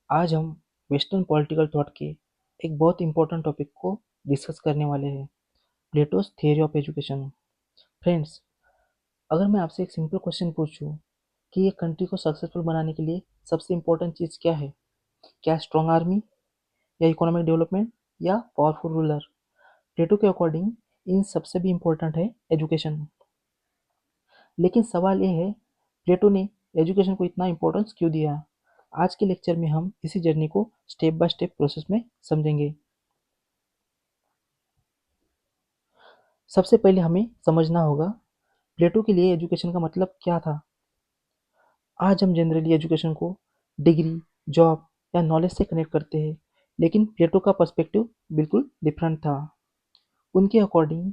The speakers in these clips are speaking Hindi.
आज हम वेस्टर्न पॉलिटिकल थॉट के एक बहुत इंपॉर्टेंट टॉपिक को डिस्कस करने वाले हैं, plateaus theory of education. Friends, अगर मैं आपसे एक सिंपल क्वेश्चन पूछूं कि एक कंट्री को सक्सेसफुल बनाने के लिए सबसे इंपॉर्टेंट चीज़ क्या है, क्या स्ट्रॉन्ग आर्मी या इकोनॉमिक डेवलपमेंट या पावरफुल रूलर? प्लेटो के अकॉर्डिंग इन सबसे भी इम्पोर्टेंट है एजुकेशन। लेकिन सवाल ये है, प्लेटो ने एजुकेशन को इतना इम्पोर्टेंस क्यों दिया? आज के लेक्चर में हम इसी जर्नी को स्टेप बाय स्टेप प्रोसेस में समझेंगे। सबसे पहले हमें समझना होगा प्लेटो के लिए एजुकेशन का मतलब क्या था। आज हम जनरली एजुकेशन को डिग्री, जॉब या नॉलेज से कनेक्ट करते हैं, लेकिन प्लेटो का पर्सपेक्टिव बिल्कुल डिफरेंट था। उनके अकॉर्डिंग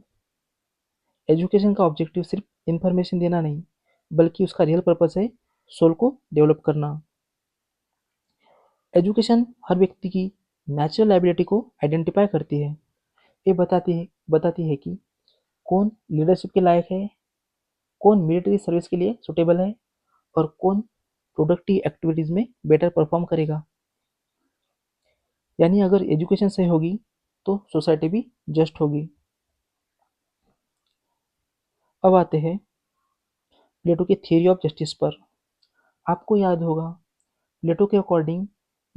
एजुकेशन का ऑब्जेक्टिव सिर्फ इंफॉर्मेशन देना नहीं, बल्कि उसका रियल पर्पस है सोल को डेवलप करना। एजुकेशन हर व्यक्ति की नेचुरल एबिलिटी को आइडेंटिफाई करती है। ये बताती है कि कौन लीडरशिप के लायक है, कौन मिलिट्री सर्विस के लिए सुटेबल है और कौन प्रोडक्टिव एक्टिविटीज में बेटर परफॉर्म करेगा। यानी अगर एजुकेशन सही होगी तो सोसाइटी भी जस्ट होगी। अब आते हैं प्लेटो की थियरी ऑफ जस्टिस पर। आपको याद होगा, प्लेटो के अकॉर्डिंग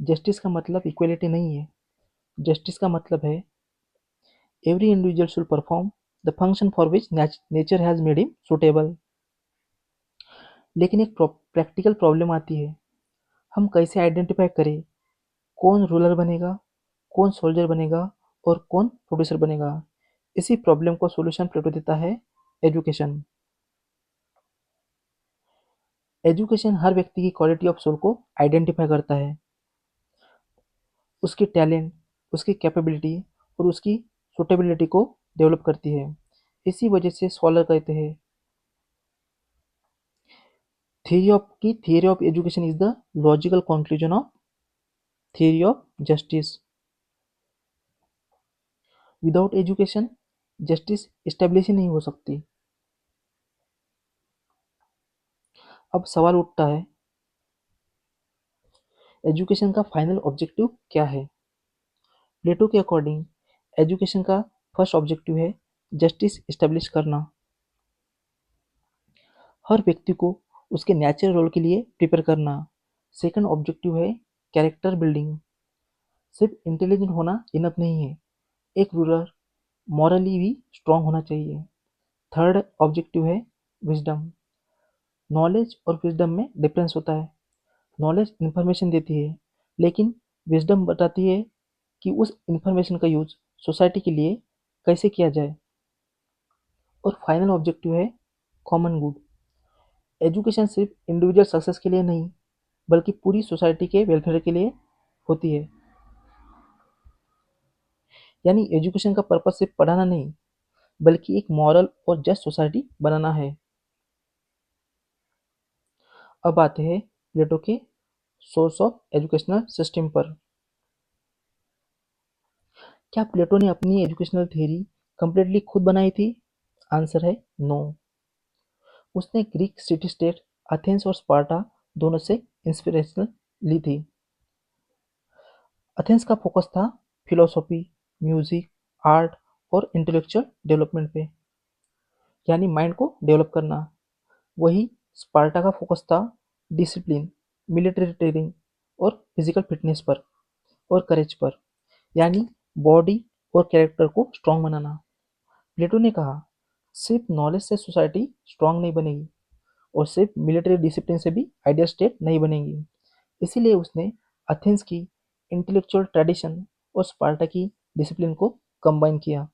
जस्टिस का मतलब इक्वलिटी नहीं है। जस्टिस का मतलब है every individual should perform the function for which nature has made him suitable. लेकिन एक प्रैक्टिकल प्रॉब्लम आती है, हम कैसे आइडेंटिफाई करें कौन रूलर बनेगा, कौन सोल्जर बनेगा और कौन प्रोड्यूसर बनेगा। इसी प्रॉब्लम को सॉल्यूशन प्लेटो देता है एजुकेशन। एजुकेशन हर व्यक्ति की क्वालिटी ऑफ सोल को आइडेंटिफाई करता है, उसकी टैलेंट, उसकी कैपेबिलिटी और उसकी सुटेबिलिटी को डेवलप करती है। इसी वजह से स्कॉलर कहते हैं theory of education is the logical conclusion of theory of justice. Without education justice establish ही नहीं हो सकती। अब सवाल उठता है, एजुकेशन का फाइनल ऑब्जेक्टिव क्या है? प्लेटो के अकॉर्डिंग एजुकेशन का फर्स्ट ऑब्जेक्टिव है जस्टिस एस्टेब्लिश करना। हर व्यक्ति को उसके नेचुरल रोल के लिए प्रिपेयर करना। सेकंड ऑब्जेक्टिव है कैरेक्टर बिल्डिंग। सिर्फ इंटेलिजेंट होना इनफ नहीं है, एक रूलर मॉरली भी स्ट्रांग होना चाहिए। थर्ड ऑब्जेक्टिव है विजडम। नॉलेज और विजडम में डिफरेंस होता है। नॉलेज इंफॉर्मेशन देती है, लेकिन विजडम बताती है कि उस इंफॉर्मेशन का यूज सोसाइटी के लिए कैसे किया जाए। और फाइनल ऑब्जेक्टिव है कॉमन गुड। एजुकेशन सिर्फ इंडिविजुअल सक्सेस के लिए नहीं, बल्कि पूरी सोसाइटी के वेलफेयर के लिए होती है। यानी एजुकेशन का पर्पस सिर्फ पढ़ाना नहीं, बल्कि एक मॉरल और जस्ट सोसाइटी बनाना है। अब आते हैं प्लेटो के सोर्स ऑफ एजुकेशनल सिस्टम पर। क्या प्लेटो ने अपनी एजुकेशनल थ्योरी कंप्लीटली खुद बनाई थी? आंसर है नो। उसने ग्रीक सिटी स्टेट एथेंस और स्पार्टा दोनों से इंस्पिरेशन ली थी। एथेंस का फोकस था फिलोसॉफी, म्यूजिक, आर्ट और इंटेलेक्चुअल डेवलपमेंट पे, यानी माइंड को डेवलप करना। वही स्पार्टा का फोकस था डिसिप्लिन, मिलिट्री ट्रेनिंग और फिजिकल फिटनेस पर और करेज पर, यानी बॉडी और कैरेक्टर को स्ट्रांग बनाना। प्लेटो ने कहा, सिर्फ नॉलेज से सोसाइटी स्ट्रांग नहीं बनेगी और सिर्फ मिलिट्री डिसिप्लिन से भी आइडियल स्टेट नहीं बनेगी। इसीलिए उसने एथेंस की इंटेलेक्चुअल ट्रेडिशन और स्पार्टा की डिसिप्लिन को कंबाइन किया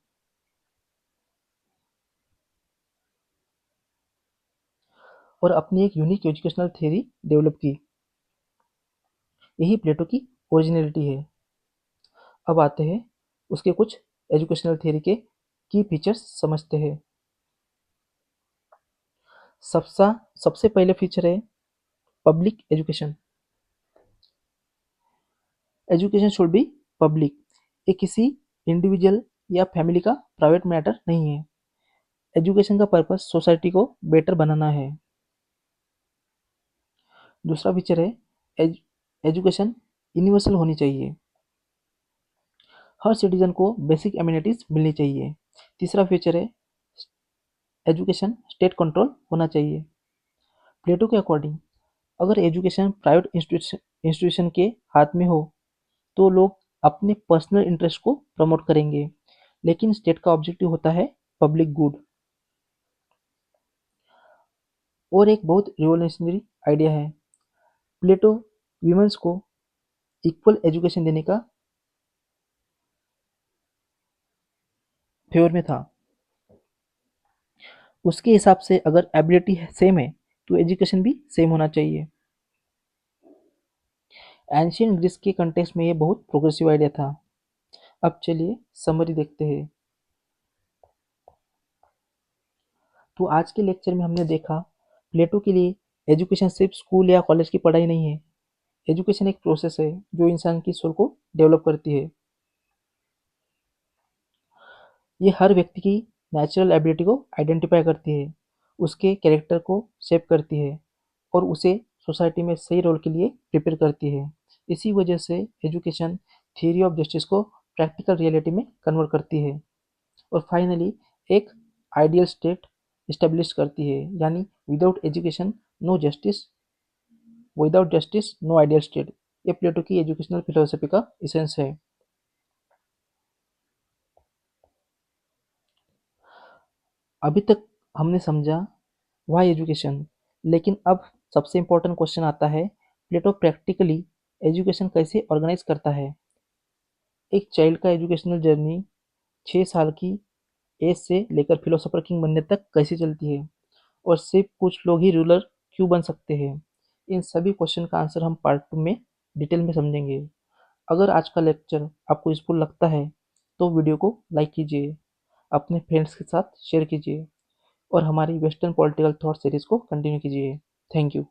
और अपनी एक यूनिक एजुकेशनल थ्योरी डेवलप की। यही प्लेटो की ओरिजिनलिटी है। अब आते हैं उसके कुछ एजुकेशनल थ्योरी के की फीचर्स समझते हैं। सबसा सबसे पहले फीचर है public education. Education should be public. ये किसी इंडिविजुअल या फैमिली का प्राइवेट मैटर नहीं है। एजुकेशन का पर्पस सोसाइटी को बेटर बनाना है। दूसरा फीचर है एजुकेशन यूनिवर्सल होनी चाहिए। हर सिटीजन को बेसिक एमिनिटीज मिलनी चाहिए। तीसरा फीचर है एजुकेशन स्टेट कंट्रोल होना चाहिए। प्लेटो के अकॉर्डिंग अगर एजुकेशन प्राइवेट इंस्टीट्यूशन के हाथ में हो तो लोग अपने पर्सनल इंटरेस्ट को प्रमोट करेंगे, लेकिन स्टेट का ऑब्जेक्टिव होता है पब्लिक गुड। और एक बहुत रिवोल्यूशनरी आइडिया है, प्लेटो वीमेंस को इक्वल एजुकेशन देने का फेवर में था। उसके हिसाब से अगर एबिलिटी सेम है तो एजुकेशन भी सेम होना चाहिए। एंशियंट ग्रीस के कंटेक्स्ट में ये बहुत प्रोग्रेसिव आइडिया था। अब चलिए समरी देखते हैं। तो आज के लेक्चर में हमने देखा प्लेटो के लिए एजुकेशन सिर्फ स्कूल या कॉलेज की पढ़ाई नहीं है। एजुकेशन एक प्रोसेस है जो इंसान की सोल को डेवलप करती है। ये हर व्यक्ति की नेचुरल एबिलिटी को आइडेंटिफाई करती है, उसके कैरेक्टर को शेप करती है और उसे सोसाइटी में सही रोल के लिए प्रिपेयर करती है। इसी वजह से एजुकेशन थियरी ऑफ जस्टिस को प्रैक्टिकल रियलिटी में कन्वर्ट करती है और फाइनली एक आइडियल स्टेट इस्टेब्लिश करती है, यानी without education no justice, without justice no ideal state. ये प्लेटो की एजुकेशनल फिलोसफी का इसेंस है। अभी तक हमने समझा व्हाई एजुकेशन, लेकिन अब सबसे इम्पोर्टेंट क्वेश्चन आता है, प्लेटो प्रैक्टिकली एजुकेशन कैसे ऑर्गेनाइज करता है। एक चाइल्ड का एजुकेशनल जर्नी 6 साल की एज से लेकर फिलोसोफर किंग बनने तक कैसे चलती है और सिर्फ कुछ लोग ही रूलर क्यों बन सकते हैं। इन सभी क्वेश्चन का आंसर हम पार्ट 2 में डिटेल में समझेंगे। अगर आज का लेक्चर आपको यूजफुल लगता है तो वीडियो को लाइक कीजिए, अपने फ्रेंड्स के साथ शेयर कीजिए और हमारी वेस्टर्न पॉलिटिकल थॉट सीरीज को कंटिन्यू कीजिए। Thank you.